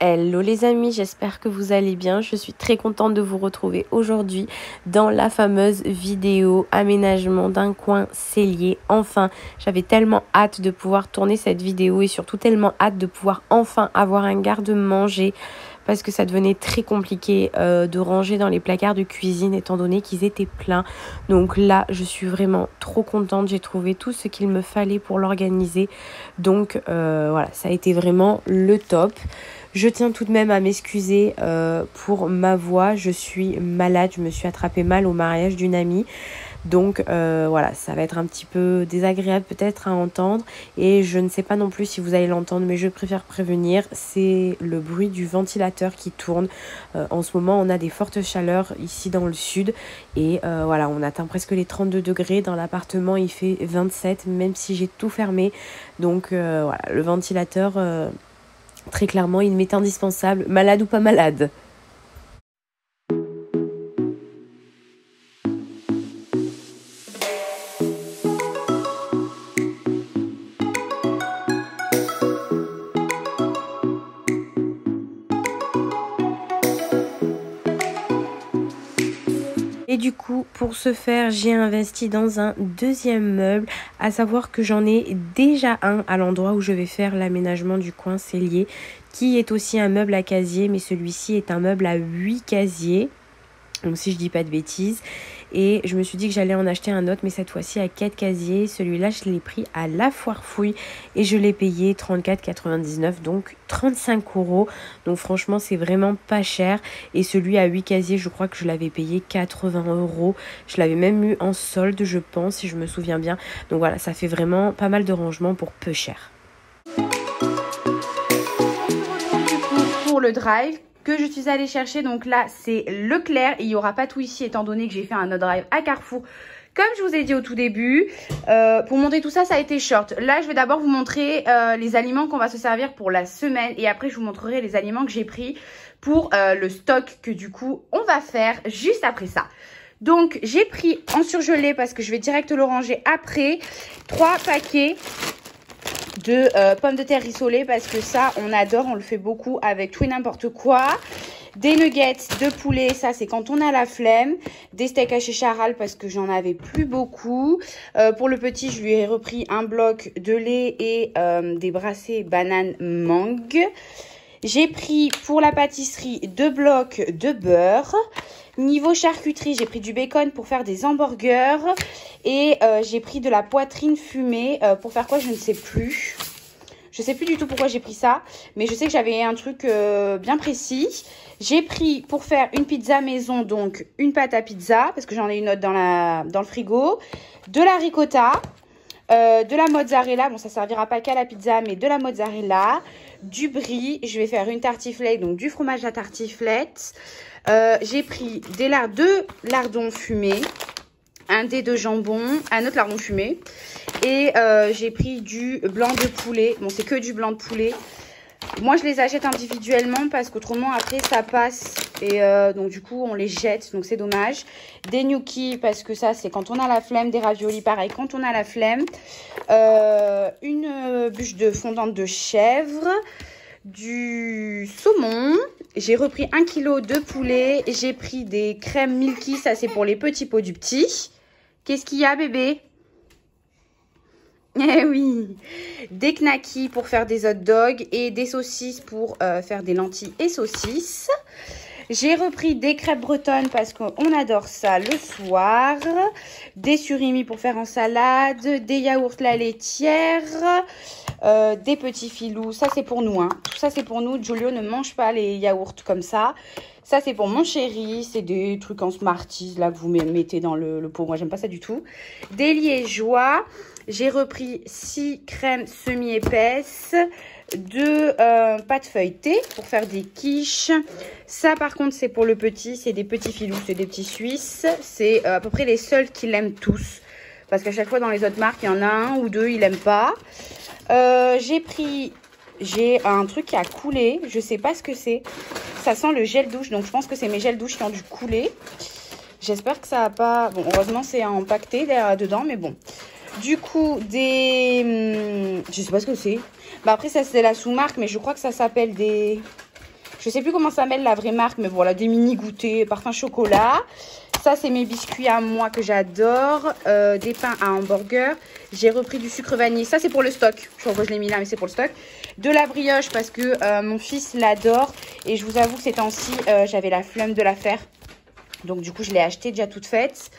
Hello les amis, j'espère que vous allez bien. Je suis très contente de vous retrouver aujourd'hui dans la fameuse vidéo aménagement d'un coin cellier. Enfin, j'avais tellement hâte de pouvoir tourner cette vidéo et surtout tellement hâte de pouvoir enfin avoir un garde-manger parce que ça devenait très compliqué de ranger dans les placards de cuisine étant donné qu'ils étaient pleins. Donc là, je suis vraiment trop contente. J'ai trouvé tout ce qu'il me fallait pour l'organiser. Donc voilà, ça a été vraiment le top. Je tiens tout de même à m'excuser pour ma voix. Je suis malade, je me suis attrapée mal au mariage d'une amie. Donc voilà, ça va être un petit peu désagréable peut-être à entendre. Et je ne sais pas non plus si vous allez l'entendre, mais je préfère prévenir. C'est le bruit du ventilateur qui tourne. En ce moment, on a des fortes chaleurs ici dans le sud. Et voilà, on atteint presque les 32 degrés. Dans l'appartement, il fait 27, même si j'ai tout fermé. Donc voilà, le ventilateur... très clairement, il m'est indispensable, malade ou pas malade. Et du coup, pour ce faire, j'ai investi dans un deuxième meuble, à savoir que j'en ai déjà un à l'endroit où je vais faire l'aménagement du coin cellier, qui est aussi un meuble à casier, mais celui-ci est un meuble à 8 casiers. Donc si je dis pas de bêtises. Et je me suis dit que j'allais en acheter un autre, mais cette fois-ci à 4 casiers. Celui-là, je l'ai pris à la foire fouille et je l'ai payé 34,99, donc 35 €. Donc franchement, c'est vraiment pas cher. Et celui à 8 casiers, je crois que je l'avais payé 80 €. Je l'avais même eu en solde, je pense, si je me souviens bien. Donc voilà, ça fait vraiment pas mal de rangements pour peu cher. Pour le drive que je suis allée chercher, donc là c'est Leclerc, et il n'y aura pas tout ici étant donné que j'ai fait un autre drive à Carrefour comme je vous ai dit au tout début. Pour montrer tout ça, ça a été short. Là je vais d'abord vous montrer les aliments qu'on va se servir pour la semaine, et après je vous montrerai les aliments que j'ai pris pour le stock que du coup on va faire juste après ça. Donc j'ai pris en surgelé parce que je vais direct le ranger après 3 paquets de pommes de terre rissolées, parce que ça on adore, on le fait beaucoup avec tout et n'importe quoi. Des nuggets de poulet, ça c'est quand on a la flemme. Des steaks hachés charal parce que j'en avais plus beaucoup. Pour le petit, je lui ai repris un bloc de lait et des brassées bananes mangue. J'ai pris pour la pâtisserie 2 blocs de beurre. Niveau charcuterie, j'ai pris du bacon pour faire des hamburgers. Et j'ai pris de la poitrine fumée. Pour faire quoi, je ne sais plus. Je ne sais plus du tout pourquoi j'ai pris ça. Mais je sais que j'avais un truc bien précis. J'ai pris pour faire une pizza maison, donc une pâte à pizza. Parce que j'en ai une autre dans le frigo. De la ricotta. De la mozzarella, bon ça servira pas qu'à la pizza, mais de la mozzarella, du brie, je vais faire une tartiflette, donc du fromage à tartiflette. J'ai pris deux lardons fumés, un dé de jambon, un autre lardon fumé, et j'ai pris du blanc de poulet. Bon, c'est que du blanc de poulet. Moi, je les achète individuellement parce qu'autrement, après, ça passe. Et donc, du coup, on les jette. Donc, c'est dommage. Des gnocchis parce que ça, c'est quand on a la flemme. Des raviolis, pareil, quand on a la flemme. Une bûche de fondante de chèvre. Du saumon. J'ai repris 1 kg de poulet. J'ai pris des crèmes Milky. Ça, c'est pour les petits pots du petit. Qu'est-ce qu'il y a, bébé ? Eh oui, des knackis pour faire des hot dogs et des saucisses pour faire des lentilles et saucisses. J'ai repris des crêpes bretonnes parce qu'on adore ça le soir. Des surimi pour faire en salade, des yaourts la laitière, des petits filous. Ça c'est pour nous, hein. Tout ça c'est pour nous. Giulio ne mange pas les yaourts comme ça. Ça c'est pour mon chéri. C'est des trucs en Smarties là que vous mettez dans le pot. Moi j'aime pas ça du tout. Des liégeois. J'ai repris 6 crèmes semi-épaisses, 2 pâtes feuilletées pour faire des quiches. Ça, par contre, c'est pour le petit. C'est des petits filous, c'est des petits Suisses. C'est à peu près les seuls qui l'aiment tous. Parce qu'à chaque fois, dans les autres marques, il y en a un ou deux, ils l'aiment pas. J'ai un truc qui a coulé. Je sais pas ce que c'est. Ça sent le gel douche. Donc, je pense que c'est mes gels douche qui ont dû couler. J'espère que ça n'a pas... Bon, heureusement, c'est empaqueté dedans, mais bon. Du coup, je sais pas ce que c'est. Bah après, ça, c'est la sous-marque, mais je crois que ça s'appelle des Je sais plus comment ça s'appelle la vraie marque, mais voilà, des mini goûters, parfum chocolat. Ça, c'est mes biscuits à moi que j'adore. Des pains à hamburger. J'ai repris du sucre vanille. Ça, c'est pour le stock. Je sais pas pourquoi je l'ai mis là, mais c'est pour le stock. De la brioche parce que mon fils l'adore. Et je vous avoue que ces temps-ci, j'avais la flemme de la faire. Donc, du coup, je l'ai acheté déjà toute faite.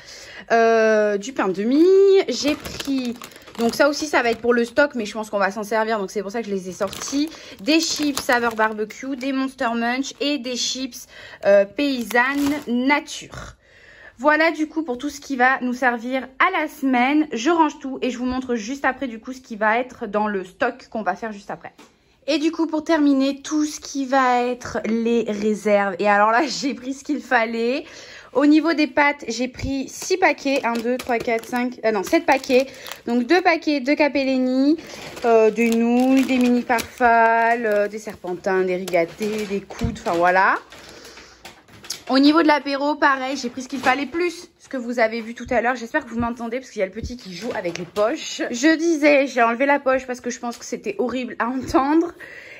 Du pain de mie. J'ai pris... Donc ça aussi, ça va être pour le stock, mais je pense qu'on va s'en servir. Donc c'est pour ça que je les ai sortis. Des chips saveur barbecue, des Monster Munch et des chips paysannes nature. Voilà du coup pour tout ce qui va nous servir à la semaine. Je range tout et je vous montre juste après du coup ce qui va être dans le stock qu'on va faire juste après. Et du coup pour terminer, tout ce qui va être les réserves. Et alors là, j'ai pris ce qu'il fallait. Au niveau des pâtes, j'ai pris 6 paquets. 1, 2, 3, 4, 5... non, 7 paquets. Donc 2 paquets de capellini, des nouilles, des mini farfales, des serpentins, des rigatés, des coudes, enfin voilà. Au niveau de l'apéro, pareil, j'ai pris ce qu'il fallait plus. Ce que vous avez vu tout à l'heure. J'espère que vous m'entendez parce qu'il y a le petit qui joue avec les poches. Je disais, j'ai enlevé la poche parce que je pense que c'était horrible à entendre.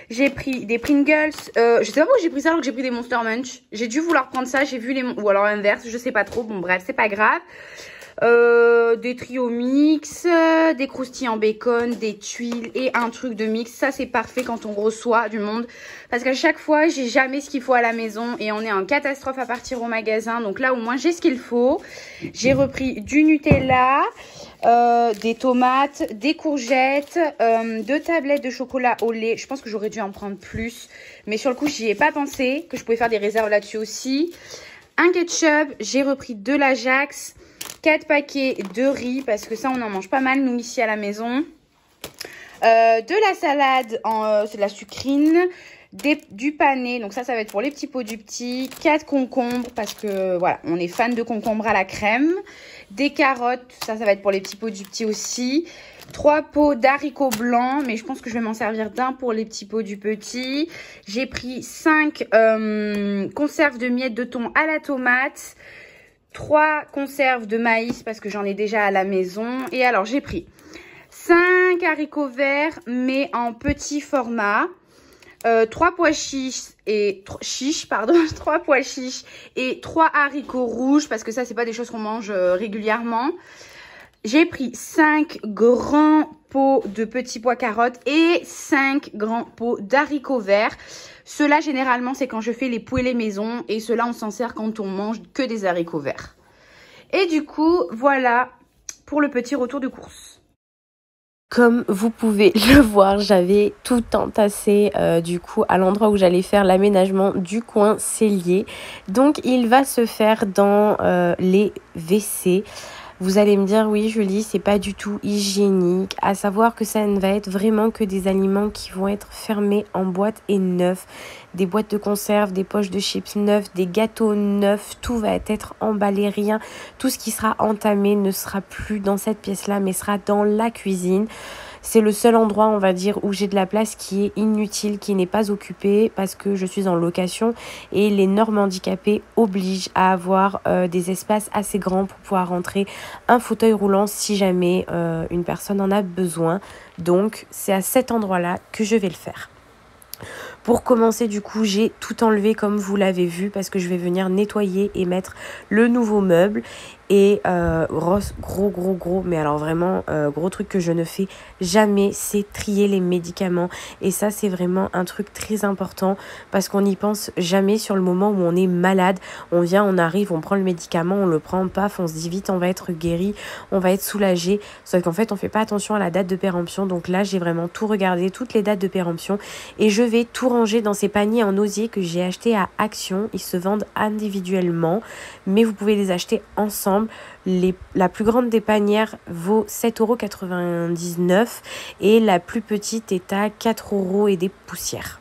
J'ai pris des Pringles. Je sais pas pourquoi j'ai pris ça alors que j'ai pris des Monster Munch. J'ai dû vouloir prendre ça. J'ai vu les... Ou alors l'inverse. Je sais pas trop. Bon bref, c'est pas grave. Des trio mix. Des croustilles en bacon. Des tuiles. Et un truc de mix. Ça c'est parfait quand on reçoit du monde. Parce qu'à chaque fois, j'ai jamais ce qu'il faut à la maison. Et on est en catastrophe à partir au magasin. Donc là au moins j'ai ce qu'il faut. J'ai repris du Nutella. Des tomates, des courgettes, 2 tablettes de chocolat au lait. Je pense que j'aurais dû en prendre plus. Mais sur le coup, j'y ai pas pensé. Que je pouvais faire des réserves là-dessus aussi. Un ketchup. J'ai repris de l'Ajax. 4 paquets de riz. Parce que ça, on en mange pas mal, nous, ici à la maison. De la salade. C'est de la sucrine. Du pané. Donc ça va être pour les petits pots du petit. 4 concombres. Parce que, voilà, on est fan de concombres à la crème. Des carottes, ça va être pour les petits pots du petit aussi. 3 pots d'haricots blancs, mais je pense que je vais m'en servir d'un pour les petits pots du petit. J'ai pris 5 conserves de miettes de thon à la tomate. 3 conserves de maïs parce que j'en ai déjà à la maison. Et alors, j'ai pris 5 haricots verts, mais en petit format. 3 pois chiches et 3 pois chiches et 3 haricots rouges parce que ça c'est pas des choses qu'on mange régulièrement. J'ai pris 5 grands pots de petits pois carottes et 5 grands pots d'haricots verts. Ceux-là généralement c'est quand je fais les poêlées maison et ceux-là on s'en sert quand on mange que des haricots verts. Et du coup voilà pour le petit retour de course. Comme vous pouvez le voir, j'avais tout entassé du coup à l'endroit où j'allais faire l'aménagement du coin cellier. Donc il va se faire dans les WC. Vous allez me dire, oui Julie, c'est pas du tout hygiénique. À savoir que ça ne va être vraiment que des aliments qui vont être fermés en boîte et neufs. Des boîtes de conserve, des poches de chips neufs, des gâteaux neufs. Tout va être emballé, rien. Tout ce qui sera entamé ne sera plus dans cette pièce-là, mais sera dans la cuisine. C'est le seul endroit, on va dire, où j'ai de la place qui est inutile, qui n'est pas occupée parce que je suis en location et les normes handicapées obligent à avoir des espaces assez grands pour pouvoir rentrer un fauteuil roulant si jamais une personne en a besoin. Donc, c'est à cet endroit-là que je vais le faire. Pour commencer, du coup, j'ai tout enlevé comme vous l'avez vu parce que je vais venir nettoyer et mettre le nouveau meuble. Et gros, mais alors vraiment gros truc que je ne fais jamais, c'est trier les médicaments. Et ça c'est vraiment un truc très important parce qu'on n'y pense jamais sur le moment où on est malade. On vient, on arrive, on prend le médicament, on le prend, paf, on se dit vite on va être guéri, on va être soulagé. Sauf qu'en fait on fait pas attention à la date de péremption. Donc là j'ai vraiment tout regardé, toutes les dates de péremption. Et je vais tout ranger dans ces paniers en osier que j'ai acheté à Action. Ils se vendent individuellement, mais vous pouvez les acheter ensemble. La plus grande des panières vaut 7,99 € et la plus petite est à 4 € et des poussières.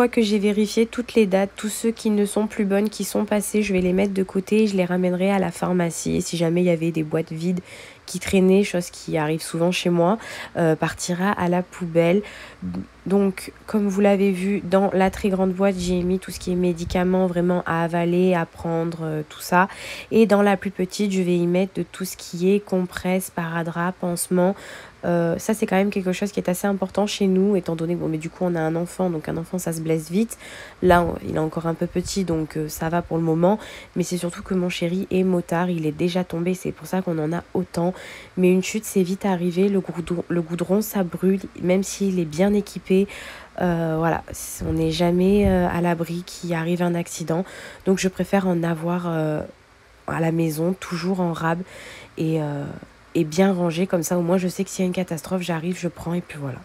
fois que j'ai vérifié toutes les dates, tous ceux qui ne sont plus bonnes, qui sont passés, je vais les mettre de côté et je les ramènerai à la pharmacie. Et si jamais il y avait des boîtes vides qui traînaient, chose qui arrive souvent chez moi, partira à la poubelle. Donc, comme vous l'avez vu, dans la très grande boîte, j'ai mis tout ce qui est médicaments vraiment à avaler, à prendre, tout ça. Et dans la plus petite, je vais y mettre de tout ce qui est compresse, sparadrap, pansement. Ça, c'est quand même quelque chose qui est assez important chez nous, étant donné, bon, mais du coup, on a un enfant, donc un enfant, ça se blesse vite. Là, il est encore un peu petit, donc ça va pour le moment. Mais c'est surtout que mon chéri est motard, il est déjà tombé, c'est pour ça qu'on en a autant. Mais une chute, c'est vite arrivé, le goudron, ça brûle, même s'il est bien équipé. Voilà, on n'est jamais à l'abri qu'il arrive un accident. Donc, je préfère en avoir à la maison, toujours en rab et bien rangé. Comme ça, au moins, je sais que s'il y a une catastrophe, j'arrive, je prends et puis voilà.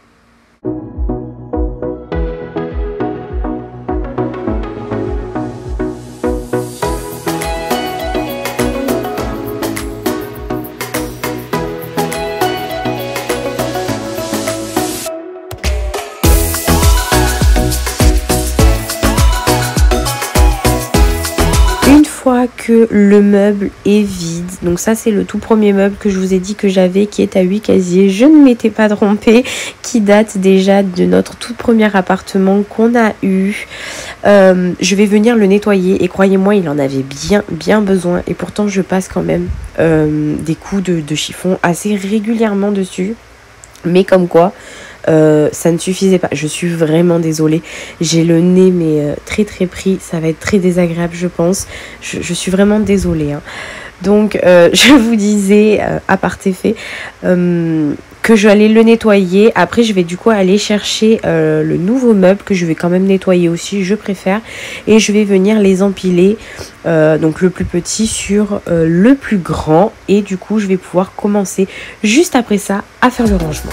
Fois que le meuble est vide, donc ça c'est le tout premier meuble que je vous ai dit que j'avais, qui est à 8 casiers, je ne m'étais pas trompée, qui date déjà de notre tout premier appartement qu'on a eu. Je vais venir le nettoyer et croyez-moi, il en avait bien besoin, et pourtant je passe quand même des coups de chiffon assez régulièrement dessus, mais comme quoi ça ne suffisait pas. Je suis vraiment désolée, j'ai le nez mais très pris, ça va être très désagréable je pense, je suis vraiment désolée, hein. Donc je vous disais à part fait que je vais aller le nettoyer. Après je vais du coup aller chercher le nouveau meuble que je vais quand même nettoyer aussi, je préfère, et je vais venir les empiler, donc le plus petit sur le plus grand, et du coup je vais pouvoir commencer juste après ça à faire le rangement.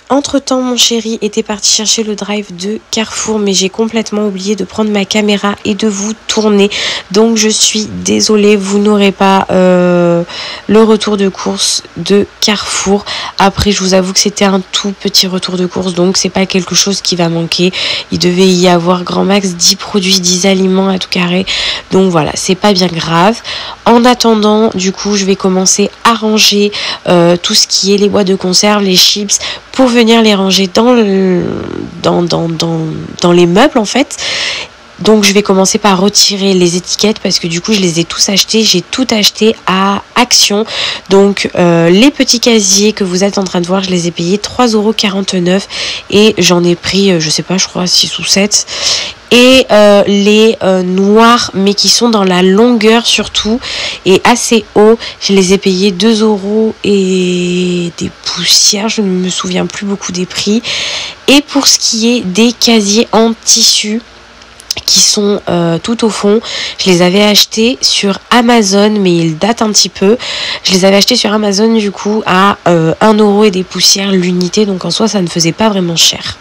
Entre-temps, mon chéri était parti chercher le drive de Carrefour, mais j'ai complètement oublié de prendre ma caméra et de vous tourner. Donc, je suis désolée, vous n'aurez pas le retour de course de Carrefour. Après, je vous avoue que c'était un tout petit retour de course, donc c'est pas quelque chose qui va manquer. Il devait y avoir grand max 10 produits, 10 aliments à tout carré. Donc voilà, c'est pas bien grave. En attendant, du coup, je vais commencer à ranger tout ce qui est les boîtes de conserve, les chips, pour venir les ranger dans les meubles en fait. Donc je vais commencer par retirer les étiquettes parce que du coup je les ai tous achetés. J'ai tout acheté à Action. Donc les petits casiers que vous êtes en train de voir, je les ai payés 3,49 € et j'en ai pris, je sais pas, je crois 6 ou 7. Et les noirs, mais qui sont dans la longueur surtout et assez haut, je les ai payés 2 € et des poussières, je ne me souviens plus beaucoup des prix. Et pour ce qui est des casiers en tissu qui sont tout au fond, je les avais achetés sur Amazon, mais ils datent un petit peu. Je les avais achetés sur Amazon du coup à 1 € et des poussières l'unité, donc en soi ça ne faisait pas vraiment cher.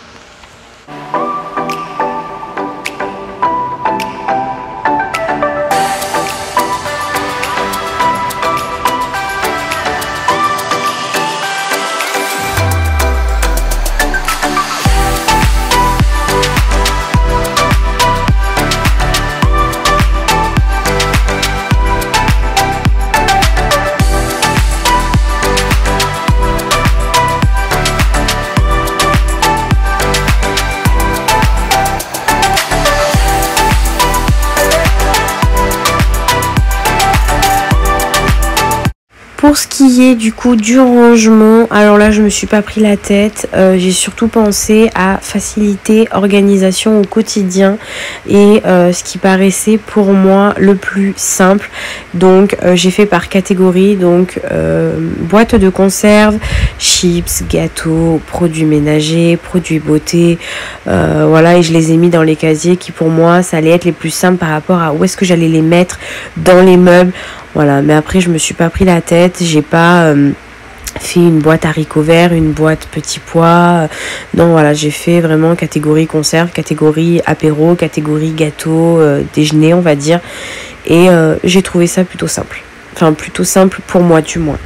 Pour ce qui est du coup du rangement, alors là je me suis pas pris la tête, j'ai surtout pensé à faciliter organisation au quotidien et ce qui paraissait pour moi le plus simple. Donc j'ai fait par catégorie, donc boîte de conserve, chips, gâteaux, produits ménagers, produits beauté, voilà, et je les ai mis dans les casiers qui pour moi ça allait être les plus simples par rapport à où est-ce que j'allais les mettre dans les meubles. Voilà, mais après je me suis pas pris la tête, j'ai pas fait une boîte haricots verts, une boîte petits pois. Non, voilà, j'ai fait vraiment catégorie conserve, catégorie apéro, catégorie gâteau, déjeuner, on va dire. Et j'ai trouvé ça plutôt simple. Enfin, plutôt simple pour moi, du moins.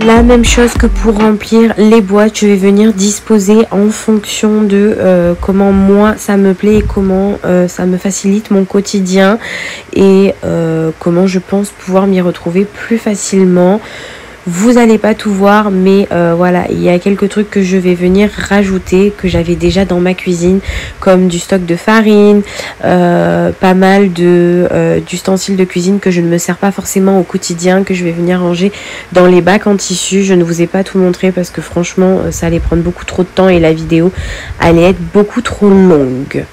La même chose que pour remplir les boîtes, je vais venir disposer en fonction de comment moi ça me plaît et comment ça me facilite mon quotidien et comment je pense pouvoir m'y retrouver plus facilement. Vous n'allez pas tout voir, mais voilà, il y a quelques trucs que je vais venir rajouter, que j'avais déjà dans ma cuisine, comme du stock de farine, pas mal d'ustensiles de cuisine que je ne me sers pas forcément au quotidien, que je vais venir ranger dans les bacs en tissu. Je ne vous ai pas tout montré parce que franchement, ça allait prendre beaucoup trop de temps et la vidéo allait être beaucoup trop longue.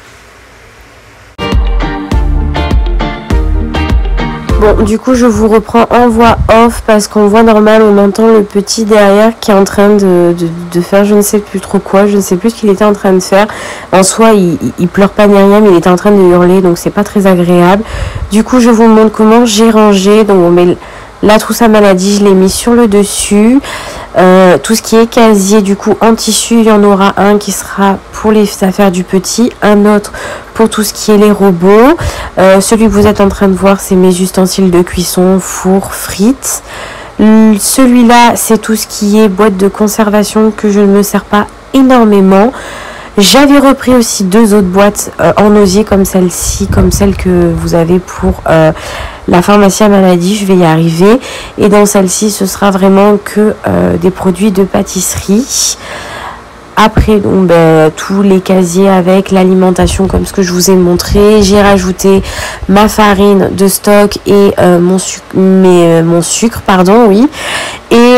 Bon, du coup, je vous reprends en voix off parce qu'en voix normale, on entend le petit derrière qui est en train de faire je ne sais plus trop quoi. Je ne sais plus ce qu'il était en train de faire. En soi, il pleure pas ni rien, mais il était en train de hurler, donc c'est pas très agréable. Du coup, je vous montre comment j'ai rangé. Donc, on met la trousse à maladie, je l'ai mis sur le dessus. Tout ce qui est casier, du coup, en tissu, il y en aura un qui sera pour les affaires du petit, un autre pour tout ce qui est les robots. Celui que vous êtes en train de voir, c'est mes ustensiles de cuisson, four, frites. Celui-là, c'est tout ce qui est boîte de conservation que je ne me sers pas énormément. J'avais repris aussi deux autres boîtes en osier comme celle-ci, comme celle que vous avez pour la pharmacie à maladie. Je vais y arriver. Et dans celle-ci, ce sera vraiment que des produits de pâtisserie. Après, donc, tous les casiers avec l'alimentation comme ce que je vous ai montré. J'ai rajouté ma farine de stock et mon sucre, pardon, oui. Et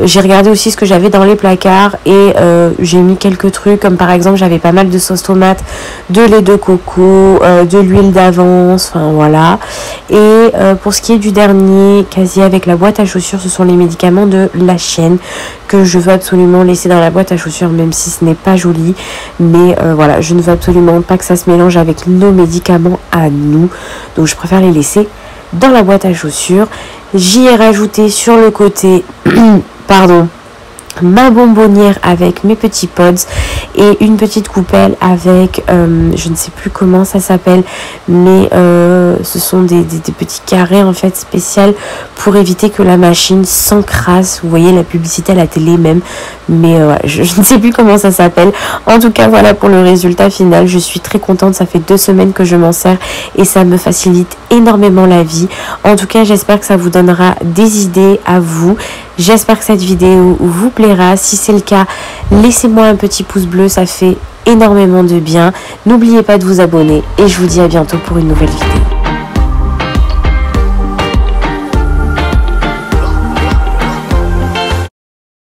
j'ai regardé aussi ce que j'avais dans les placards et j'ai mis quelques trucs comme par exemple j'avais pas mal de sauce tomate, de lait de coco, de l'huile d'avance, enfin voilà. Et pour ce qui est du dernier casier avec la boîte à chaussures, ce sont les médicaments de la chienne que je veux absolument laisser dans la boîte à chaussures, même si ce n'est pas joli. Mais voilà, je ne veux absolument pas que ça se mélange avec nos médicaments à nous. Donc je préfère les laisser dans la boîte à chaussures. J'y ai rajouté sur le côté, pardon, ma bonbonnière avec mes petits pods et une petite coupelle avec je ne sais plus comment ça s'appelle, mais ce sont des petits carrés en fait spéciaux pour éviter que la machine s'encrasse. Vous voyez la publicité à la télé même, mais je ne sais plus comment ça s'appelle. En tout cas voilà pour le résultat final. Je suis très contente, ça fait 2 semaines que je m'en sers et ça me facilite énormément la vie. En tout cas j'espère que ça vous donnera des idées à vous. J'espère que cette vidéo vous plaira. Si c'est le cas, laissez-moi un petit pouce bleu, ça fait énormément de bien. N'oubliez pas de vous abonner et je vous dis à bientôt pour une nouvelle vidéo.